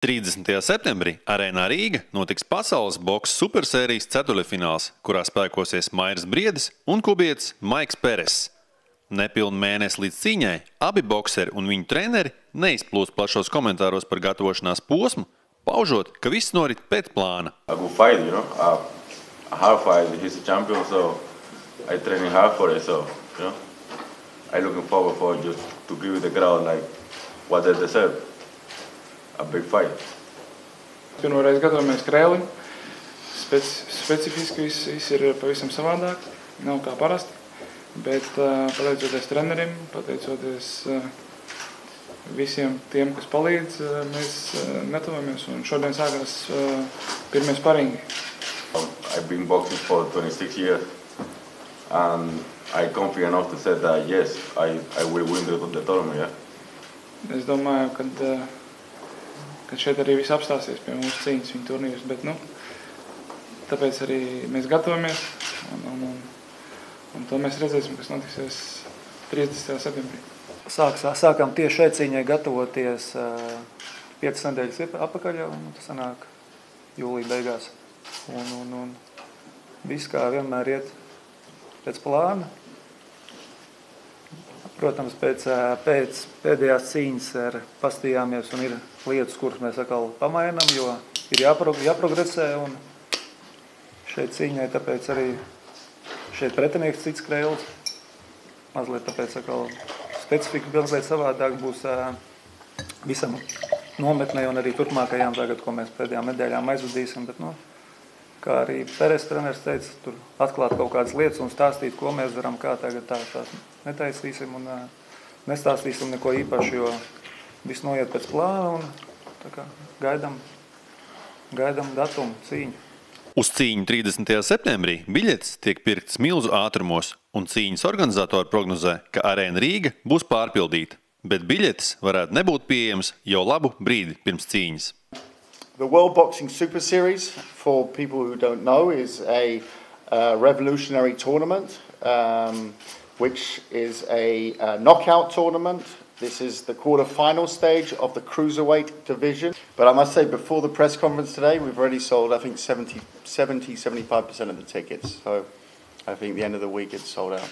30. septembrī Arēnā Rīga notiks pasaules boksa supersērijas ceturtfināls, kurā spēkosies Mairis Briedis un kubietis Maiks Pereses. Nepilnu mēnesi līdz cīņai abi bokseri un viņu treneri neizplūst plašos komentāros par gatavošanās posmu, paužot, ka viss norit pēc plāna. A good fight, you know. A hard fight. He's a champion, so I training hard for it. So, you know, I looking forward for just to give the crowd like what they deserve. A big fight. Pirmoreiz gatavojamies Krēlim. Specifiski viss ir pavisam savādāk, nav kā parasti. Bet pateicoties trenerim, pateicoties visiem tiem, kas palīdz, mēs gatavojamies. Un šodien sākās pirmie sparingi. I've been boxing for 26 years, and I'm confident enough to say that yes, I will win the tournament. Yeah? Es domāju, ka šeit arī viss apstāsies pie mūsu cīņas, viņa turnīrus, bet tāpēc arī mēs gatavojamies, un to mēs redzēsim, kas notiksies 30. septembrī. Sākām tieši šai cīņai gatavoties 5 nedēļas atpakaļ, un tas sanāk jūlija beigās. Un viss kā vienmēr iet pēc plāna. Protams, pēc pēdējās cīņas pastījāmies un ir lietas, kuras mēs atkal pamainām, jo ir jāprogresē, un šeit cīņai tāpēc arī šeit pretinieks cits Krēls. Mazliet tāpēc atkal specifika mazliet savādāk būs visam nometnē un arī turpmākajām tagad, ko mēs pēdējām nedēļām aizvadīsim, bet kā arī Pereses treneris teica, tur atklāt kaut kādas lietas un stāstīt, ko mēs darām, kā tagad tās netaisīsim un nestāstīsim neko īpaši, jo viss noiet pēc plāna un tā kā gaidam datumu cīņu. Uz cīņu 30. septembrī biļetes tiek pirktas milzu ātrumos, un cīņas organizatori prognozē, ka Arēna Rīga būs pārpildīta, bet biļetes varētu nebūt pieejamas jau labu brīdi pirms cīņas. The World Boxing Super Series, for people who don't know, is a revolutionary tournament, which is a knockout tournament. This is the quarter-final stage of the cruiserweight division. But I must say, before the press conference today, we've already sold, I think, 75% of the tickets. So I think the end of the week it's sold out.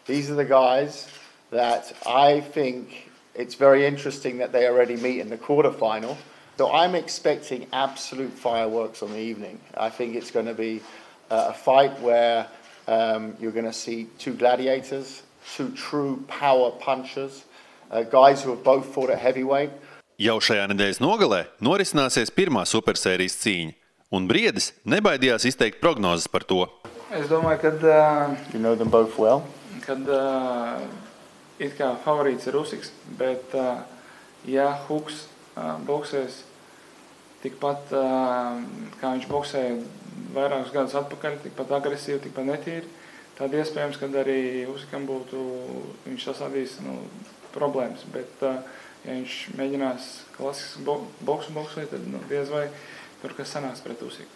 These are the guys that I think it's very interesting that they already meet in the quarter-final. So I'm expecting absolute fireworks on the evening. I think it's going to be a fight where you're going to see two gladiators, two true power punchers, guys who have both fought at heavyweight. Jau šajā nedēļas nogalē norisināsies pirmā supersērijas cīņa, un Briedis nebaidījās izteikt prognozes par to. Es domāju, You know them both well. kad it kā favorīts ir Usyks, bet ja Huks boksēs tikpat, kā viņš boksēja vairākus gadus atpakaļ, tikpat agresīvi, tikpat netīri, tad iespējams, kad arī Usykam viņš sasādīs problēmas. Bet, ja viņš mēģinās klasisku boksu boksēt, tad diez vai tur kas sanāks pret Usyku.